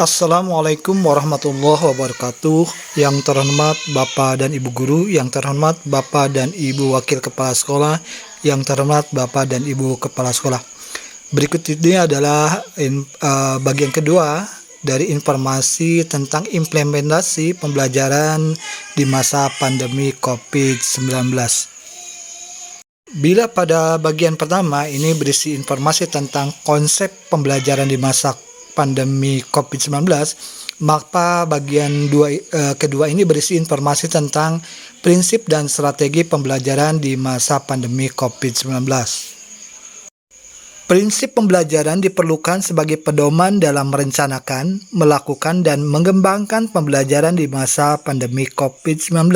Assalamualaikum warahmatullahi wabarakatuh. Yang terhormat Bapak dan Ibu Guru, yang terhormat Bapak dan Ibu Wakil Kepala Sekolah, yang terhormat Bapak dan Ibu Kepala Sekolah. Berikut ini adalah bagian kedua dari informasi tentang implementasi pembelajaran di masa pandemi COVID-19. Bila pada bagian pertama ini berisi informasi tentang konsep pembelajaran di masa pandemi COVID-19, maka bagian kedua ini berisi informasi tentang prinsip dan strategi pembelajaran di masa pandemi COVID-19. Prinsip pembelajaran diperlukan sebagai pedoman dalam merencanakan, melakukan, dan mengembangkan pembelajaran di masa pandemi COVID-19.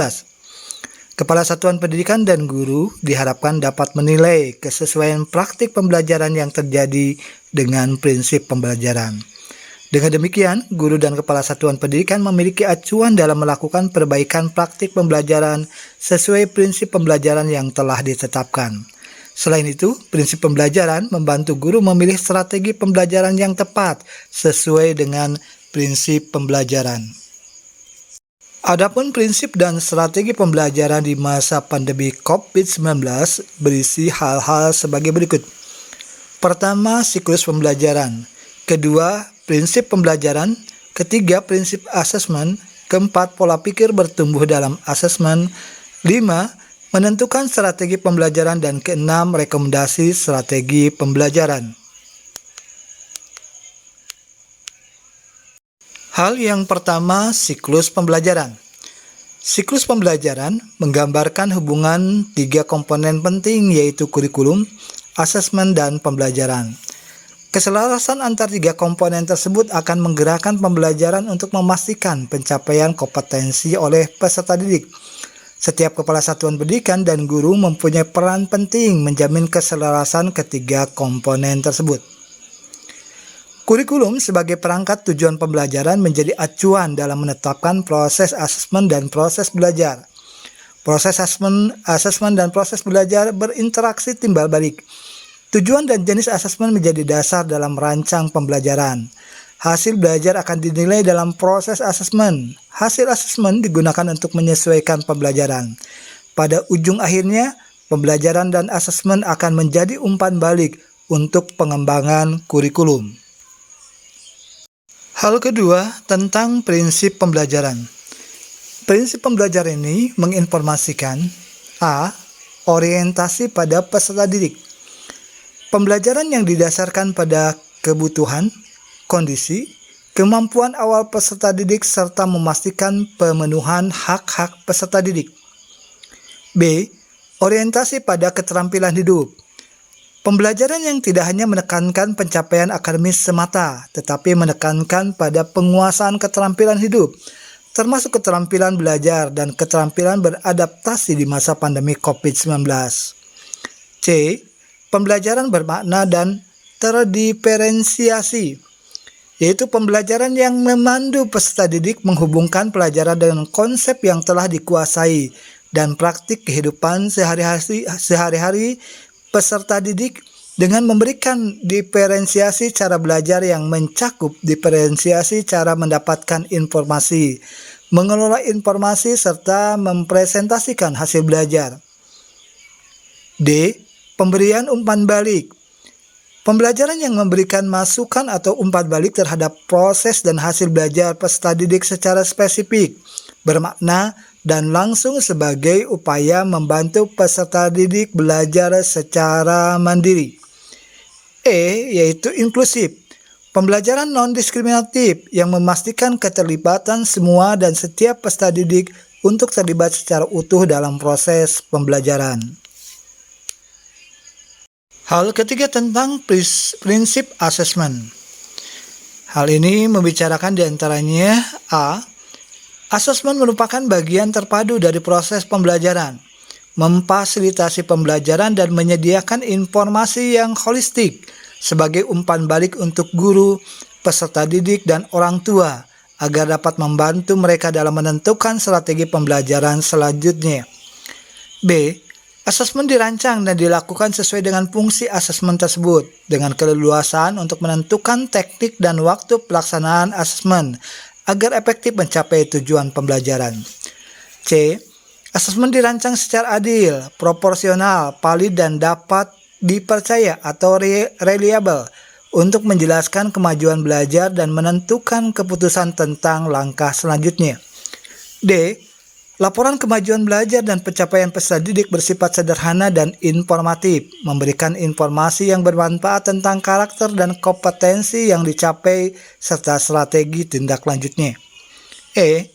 Kepala Satuan Pendidikan dan guru diharapkan dapat menilai kesesuaian praktik pembelajaran yang terjadi dengan prinsip pembelajaran. Dengan demikian, guru dan Kepala Satuan Pendidikan memiliki acuan dalam melakukan perbaikan praktik pembelajaran sesuai prinsip pembelajaran yang telah ditetapkan. Selain itu, prinsip pembelajaran membantu guru memilih strategi pembelajaran yang tepat sesuai dengan prinsip pembelajaran. Adapun prinsip dan strategi pembelajaran di masa pandemi COVID-19 berisi hal-hal sebagai berikut. Pertama, siklus pembelajaran. Kedua, prinsip pembelajaran. Ketiga, prinsip asesmen. Keempat, pola pikir bertumbuh dalam asesmen. 5. Menentukan strategi pembelajaran. Dan keenam, rekomendasi strategi pembelajaran. Hal yang pertama, siklus pembelajaran. Siklus pembelajaran menggambarkan hubungan tiga komponen penting, yaitu kurikulum, asesmen, dan pembelajaran. Keselarasan antar tiga komponen tersebut akan menggerakkan pembelajaran untuk memastikan pencapaian kompetensi oleh peserta didik. Setiap kepala satuan pendidikan dan guru mempunyai peran penting menjamin keselarasan ketiga komponen tersebut. Kurikulum sebagai perangkat tujuan pembelajaran menjadi acuan dalam menetapkan proses asesmen dan proses belajar. Proses asesmen dan proses belajar berinteraksi timbal balik. Tujuan dan jenis asesmen menjadi dasar dalam merancang pembelajaran. Hasil belajar akan dinilai dalam proses asesmen. Hasil asesmen digunakan untuk menyesuaikan pembelajaran. Pada ujung akhirnya, pembelajaran dan asesmen akan menjadi umpan balik untuk pengembangan kurikulum. Hal kedua, tentang prinsip pembelajaran. Prinsip pembelajaran ini menginformasikan A. Orientasi pada peserta didik. Pembelajaran yang didasarkan pada kebutuhan, kondisi, kemampuan awal peserta didik serta memastikan pemenuhan hak-hak peserta didik. B. Orientasi pada keterampilan hidup. Pembelajaran yang tidak hanya menekankan pencapaian akademis semata, tetapi menekankan pada penguasaan keterampilan hidup, termasuk keterampilan belajar dan keterampilan beradaptasi di masa pandemi COVID-19. C. Pembelajaran bermakna dan terdiferensiasi, yaitu pembelajaran yang memandu peserta didik menghubungkan pelajaran dengan konsep yang telah dikuasai dan praktik kehidupan sehari-hari peserta didik dengan memberikan diferensiasi cara belajar yang mencakup diferensiasi cara mendapatkan informasi, mengelola informasi, serta mempresentasikan hasil belajar. D. Pemberian umpan balik. Pembelajaran yang memberikan masukan atau umpan balik terhadap proses dan hasil belajar peserta didik secara spesifik, bermakna, dan langsung sebagai upaya membantu peserta didik belajar secara mandiri. E. Yaitu inklusif. Pembelajaran non-diskriminatif yang memastikan keterlibatan semua dan setiap peserta didik untuk terlibat secara utuh dalam proses pembelajaran. Hal ketiga, tentang prinsip asesmen. Hal ini membicarakan diantaranya A. Asesmen merupakan bagian terpadu dari proses pembelajaran, memfasilitasi pembelajaran dan menyediakan informasi yang holistik sebagai umpan balik untuk guru, peserta didik, dan orang tua agar dapat membantu mereka dalam menentukan strategi pembelajaran selanjutnya. B. Asesmen dirancang dan dilakukan sesuai dengan fungsi asesmen tersebut, dengan keleluasaan untuk menentukan teknik dan waktu pelaksanaan asesmen agar efektif mencapai tujuan pembelajaran. C. Asesmen dirancang secara adil, proporsional, valid, dan dapat dipercaya atau reliable untuk menjelaskan kemajuan belajar dan menentukan keputusan tentang langkah selanjutnya. D. Laporan kemajuan belajar dan pencapaian peserta didik bersifat sederhana dan informatif, memberikan informasi yang bermanfaat tentang karakter dan kompetensi yang dicapai serta strategi tindak lanjutnya. E.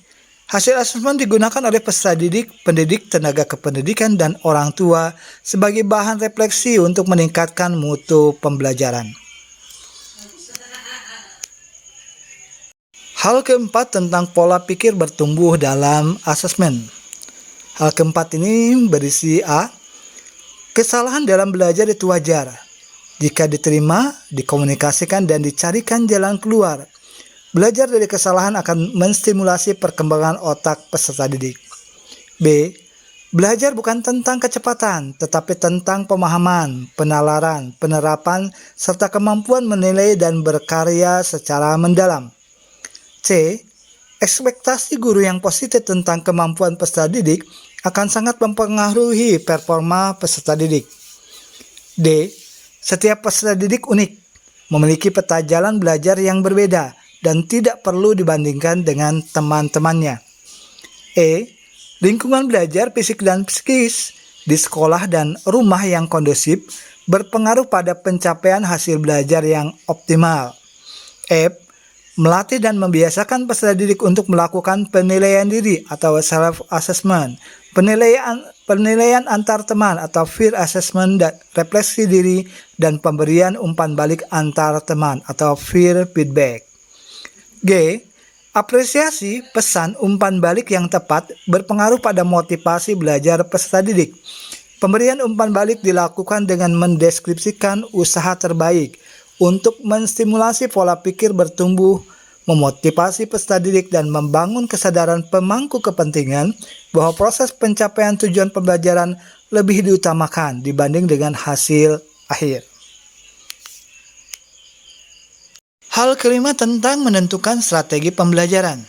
Hasil asesmen digunakan oleh peserta didik, pendidik, tenaga kependidikan, dan orang tua sebagai bahan refleksi untuk meningkatkan mutu pembelajaran. Hal keempat tentang pola pikir bertumbuh dalam asesmen. Hal keempat ini berisi A. Kesalahan dalam belajar itu wajar. Jika diterima, dikomunikasikan, dan dicarikan jalan keluar. Belajar dari kesalahan akan menstimulasi perkembangan otak peserta didik. B. Belajar bukan tentang kecepatan, tetapi tentang pemahaman, penalaran, penerapan, serta kemampuan menilai dan berkarya secara mendalam. C. Ekspektasi guru yang positif tentang kemampuan peserta didik akan sangat mempengaruhi performa peserta didik. D. Setiap peserta didik unik, memiliki peta jalan belajar yang berbeda, dan tidak perlu dibandingkan dengan teman-temannya. E. Lingkungan belajar fisik dan psikis di sekolah dan rumah yang kondusif berpengaruh pada pencapaian hasil belajar yang optimal. F. Melatih dan membiasakan peserta didik untuk melakukan penilaian diri atau self-assessment, penilaian antar teman atau peer assessment, dan refleksi diri, dan pemberian umpan balik antar teman atau peer feedback. G. Apresiasi pesan umpan balik yang tepat berpengaruh pada motivasi belajar peserta didik. Pemberian umpan balik dilakukan dengan mendeskripsikan usaha terbaik untuk menstimulasi pola pikir bertumbuh, memotivasi peserta didik, dan membangun kesadaran pemangku kepentingan bahwa proses pencapaian tujuan pembelajaran lebih diutamakan dibanding dengan hasil akhir. Hal kelima tentang menentukan strategi pembelajaran.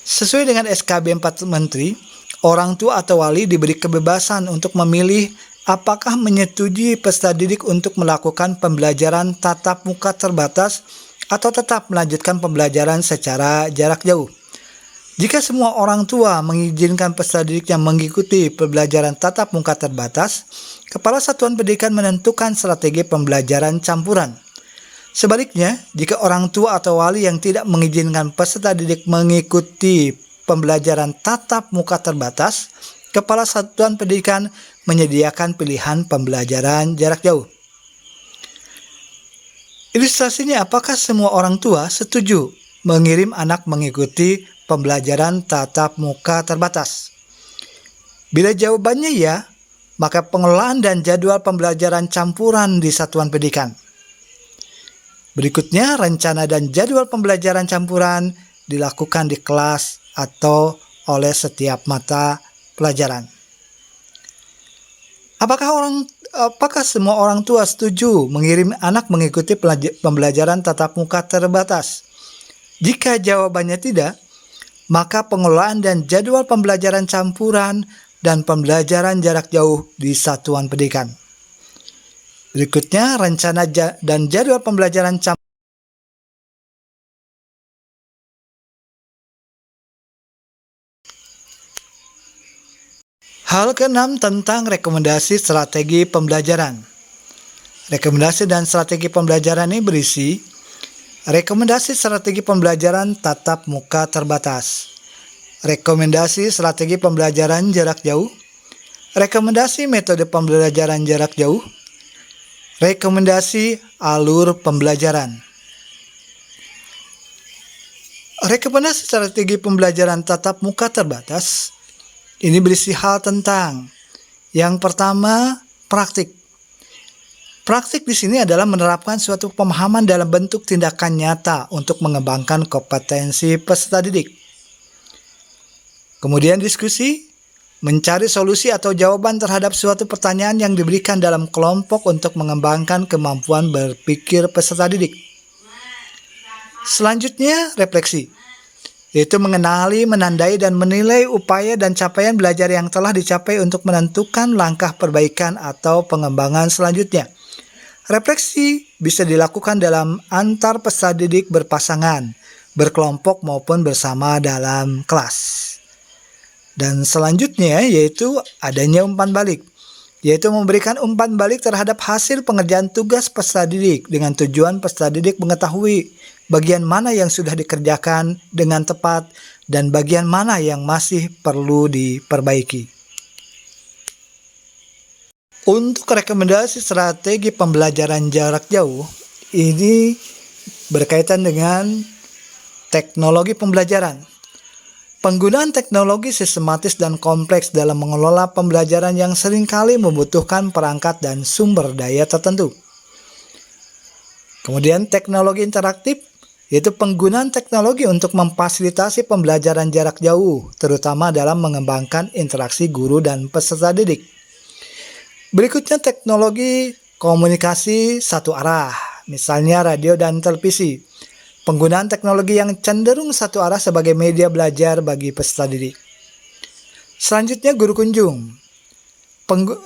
Sesuai dengan SKB 4 Menteri, orang tua atau wali diberi kebebasan untuk memilih apakah menyetujui peserta didik untuk melakukan pembelajaran tatap muka terbatas atau tetap melanjutkan pembelajaran secara jarak jauh. Jika semua orang tua mengizinkan peserta didik yang mengikuti pembelajaran tatap muka terbatas, Kepala Satuan Pendidikan menentukan strategi pembelajaran campuran. Sebaliknya, jika orang tua atau wali yang tidak mengizinkan peserta didik mengikuti pembelajaran tatap muka terbatas, Kepala Satuan Pendidikan menyediakan pilihan pembelajaran jarak jauh. Ilustrasinya, apakah semua orang tua setuju mengirim anak mengikuti pembelajaran tatap muka terbatas? Bila jawabannya ya, maka pengelolaan dan jadwal pembelajaran campuran di satuan pendidikan. Berikutnya, rencana dan jadwal pembelajaran campuran dilakukan di kelas atau oleh setiap mata pelajaran. Apakah semua orang tua setuju mengirim anak mengikuti pembelajaran tatap muka terbatas? Jika jawabannya tidak, maka pengelolaan dan jadwal pembelajaran campuran dan pembelajaran jarak jauh di satuan pendidikan. Berikutnya, rencana dan jadwal pembelajaran campuran. Hal keenam tentang rekomendasi strategi pembelajaran. Rekomendasi dan strategi pembelajaran ini berisi rekomendasi strategi pembelajaran tatap muka terbatas, rekomendasi strategi pembelajaran jarak jauh, rekomendasi metode pembelajaran jarak jauh, rekomendasi alur pembelajaran. Rekomendasi strategi pembelajaran tatap muka terbatas ini berisi hal tentang yang pertama, praktik. Praktik di sini adalah menerapkan suatu pemahaman dalam bentuk tindakan nyata untuk mengembangkan kompetensi peserta didik. Kemudian diskusi, mencari solusi atau jawaban terhadap suatu pertanyaan yang diberikan dalam kelompok untuk mengembangkan kemampuan berpikir peserta didik. Selanjutnya, refleksi, yaitu mengenali, menandai, dan menilai upaya dan capaian belajar yang telah dicapai untuk menentukan langkah perbaikan atau pengembangan selanjutnya. Refleksi bisa dilakukan dalam antar peserta didik berpasangan, berkelompok maupun bersama dalam kelas. Dan selanjutnya yaitu adanya umpan balik, yaitu memberikan umpan balik terhadap hasil pengerjaan tugas peserta didik dengan tujuan peserta didik mengetahui bagian mana yang sudah dikerjakan dengan tepat dan bagian mana yang masih perlu diperbaiki. Untuk rekomendasi strategi pembelajaran jarak jauh, ini berkaitan dengan teknologi pembelajaran. Penggunaan teknologi sistematis dan kompleks dalam mengelola pembelajaran yang seringkali membutuhkan perangkat dan sumber daya tertentu. Kemudian teknologi interaktif, yaitu penggunaan teknologi untuk memfasilitasi pembelajaran jarak jauh, terutama dalam mengembangkan interaksi guru dan peserta didik. Berikutnya teknologi komunikasi satu arah, misalnya radio dan televisi. Penggunaan teknologi yang cenderung satu arah sebagai media belajar bagi peserta didik. Selanjutnya guru kunjung.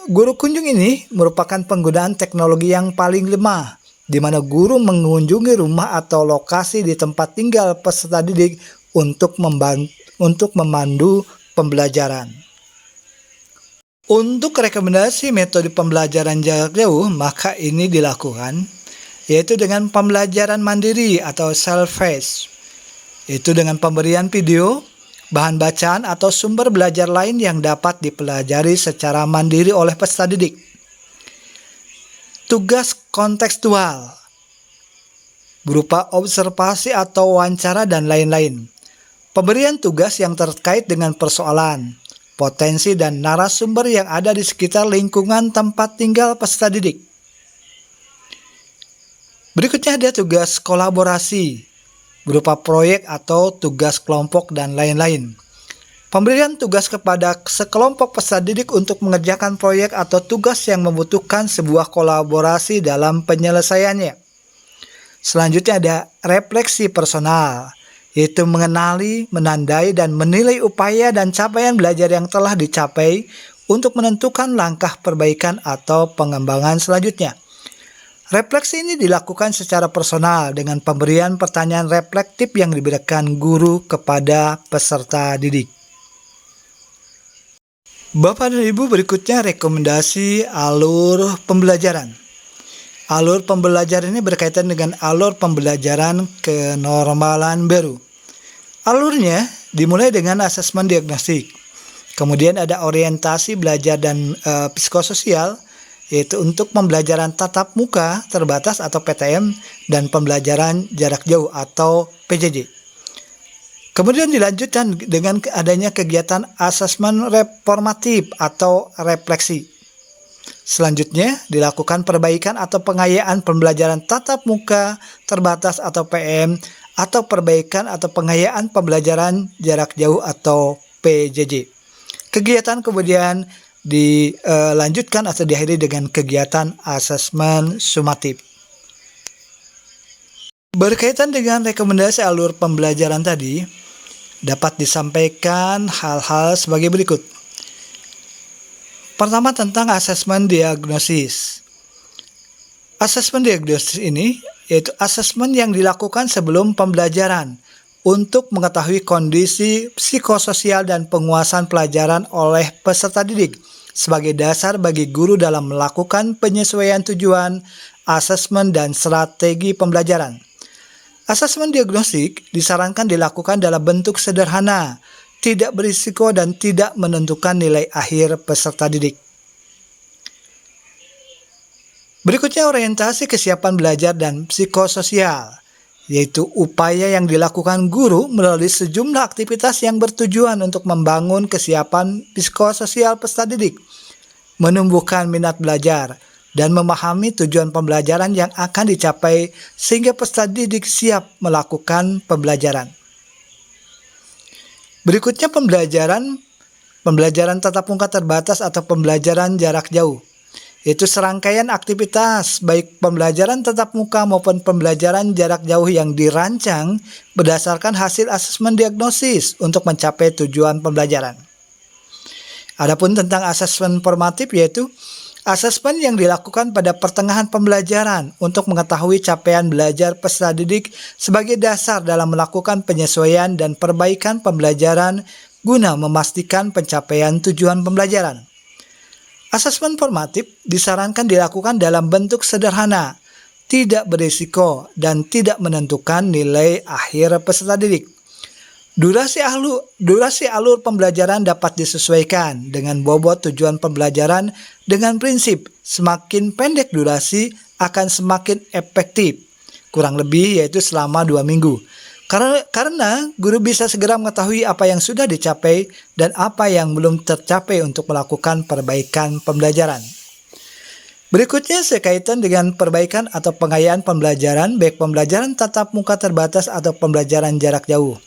Guru kunjung ini merupakan penggunaan teknologi yang paling lemah, di mana guru mengunjungi rumah atau lokasi di tempat tinggal peserta didik untuk memandu pembelajaran. Untuk rekomendasi metode pembelajaran jarak jauh, maka ini dilakukan yaitu dengan pembelajaran mandiri atau self-paced, yaitu dengan pemberian video, bahan bacaan atau sumber belajar lain yang dapat dipelajari secara mandiri oleh peserta didik. Tugas kontekstual berupa observasi atau wawancara dan lain-lain. Pemberian tugas yang terkait dengan persoalan, potensi dan narasumber yang ada di sekitar lingkungan tempat tinggal peserta didik. Berikutnya ada tugas kolaborasi, berupa proyek atau tugas kelompok dan lain-lain. Pemberian tugas kepada sekelompok peserta didik untuk mengerjakan proyek atau tugas yang membutuhkan sebuah kolaborasi dalam penyelesaiannya. Selanjutnya ada refleksi personal, yaitu mengenali, menandai, dan menilai upaya dan capaian belajar yang telah dicapai untuk menentukan langkah perbaikan atau pengembangan selanjutnya. Refleksi ini dilakukan secara personal dengan pemberian pertanyaan reflektif yang diberikan guru kepada peserta didik. Bapak dan Ibu, berikutnya rekomendasi alur pembelajaran. Alur pembelajaran ini berkaitan dengan alur pembelajaran kenormalan baru. Alurnya dimulai dengan asesmen diagnostik. Kemudian ada orientasi belajar dan psikososial, yaitu untuk pembelajaran tatap muka terbatas atau PTM dan pembelajaran jarak jauh atau PJJ. Kemudian dilanjutkan dengan adanya kegiatan asesmen reformatif atau refleksi. Selanjutnya dilakukan perbaikan atau pengayaan pembelajaran tatap muka terbatas atau PM atau perbaikan atau pengayaan pembelajaran jarak jauh atau PJJ. Kegiatan kemudian dilanjutkan atau diakhiri dengan kegiatan asesmen sumatif. Berkaitan dengan rekomendasi alur pembelajaran tadi, dapat disampaikan hal-hal sebagai berikut. Pertama, tentang asesmen diagnosis. Asesmen diagnosis ini yaitu asesmen yang dilakukan sebelum pembelajaran untuk mengetahui kondisi psikososial dan penguasaan pelajaran oleh peserta didik sebagai dasar bagi guru dalam melakukan penyesuaian tujuan, asesmen, dan strategi pembelajaran. Asesmen diagnostik disarankan dilakukan dalam bentuk sederhana, tidak berisiko dan tidak menentukan nilai akhir peserta didik. Berikutnya orientasi kesiapan belajar dan psikososial, yaitu upaya yang dilakukan guru melalui sejumlah aktivitas yang bertujuan untuk membangun kesiapan psikososial peserta didik, menumbuhkan minat belajar, dan memahami tujuan pembelajaran yang akan dicapai sehingga peserta didik siap melakukan pembelajaran. Berikutnya pembelajaran pembelajaran tatap muka terbatas atau pembelajaran jarak jauh. Itu serangkaian aktivitas baik pembelajaran tatap muka maupun pembelajaran jarak jauh yang dirancang berdasarkan hasil asesmen diagnosis untuk mencapai tujuan pembelajaran. Adapun tentang asesmen formatif, yaitu asesmen yang dilakukan pada pertengahan pembelajaran untuk mengetahui capaian belajar peserta didik sebagai dasar dalam melakukan penyesuaian dan perbaikan pembelajaran guna memastikan pencapaian tujuan pembelajaran. Asesmen formatif disarankan dilakukan dalam bentuk sederhana, tidak berisiko, dan tidak menentukan nilai akhir peserta didik. Durasi alur pembelajaran dapat disesuaikan dengan bobot tujuan pembelajaran dengan prinsip semakin pendek durasi akan semakin efektif, kurang lebih yaitu selama 2 minggu. Karena guru bisa segera mengetahui apa yang sudah dicapai dan apa yang belum tercapai untuk melakukan perbaikan pembelajaran. Berikutnya sekaitan dengan perbaikan atau pengayaan pembelajaran, baik pembelajaran tatap muka terbatas atau pembelajaran jarak jauh,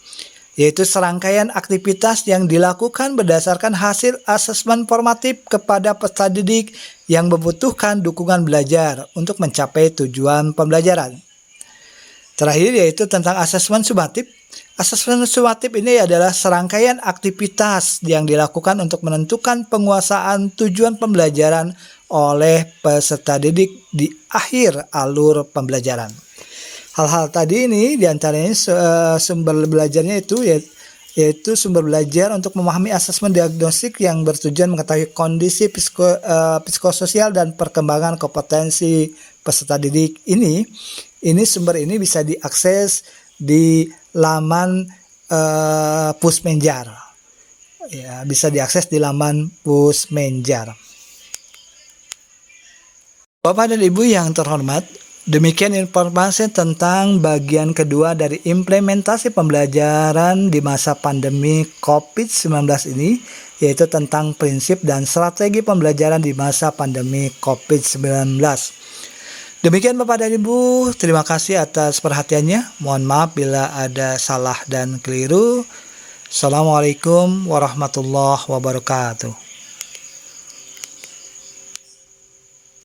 yaitu serangkaian aktivitas yang dilakukan berdasarkan hasil asesmen formatif kepada peserta didik yang membutuhkan dukungan belajar untuk mencapai tujuan pembelajaran. Terakhir yaitu tentang asesmen sumatif. Asesmen sumatif ini adalah serangkaian aktivitas yang dilakukan untuk menentukan penguasaan tujuan pembelajaran oleh peserta didik di akhir alur pembelajaran. Hal-hal tadi ini diantaranya sumber belajarnya yaitu sumber belajar untuk memahami asesmen diagnostik yang bertujuan mengetahui kondisi psikososial dan perkembangan kompetensi peserta didik ini. Sumber ini bisa diakses di laman Pusmenjar. Ya, bisa diakses di laman Pusmenjar. Bapak dan Ibu yang terhormat, demikian informasi tentang bagian kedua dari implementasi pembelajaran di masa pandemi COVID-19 ini, yaitu tentang prinsip dan strategi pembelajaran di masa pandemi COVID-19. Demikian Bapak dan Ibu, terima kasih atas perhatiannya. Mohon maaf bila ada salah dan keliru. Assalamualaikum warahmatullahi wabarakatuh.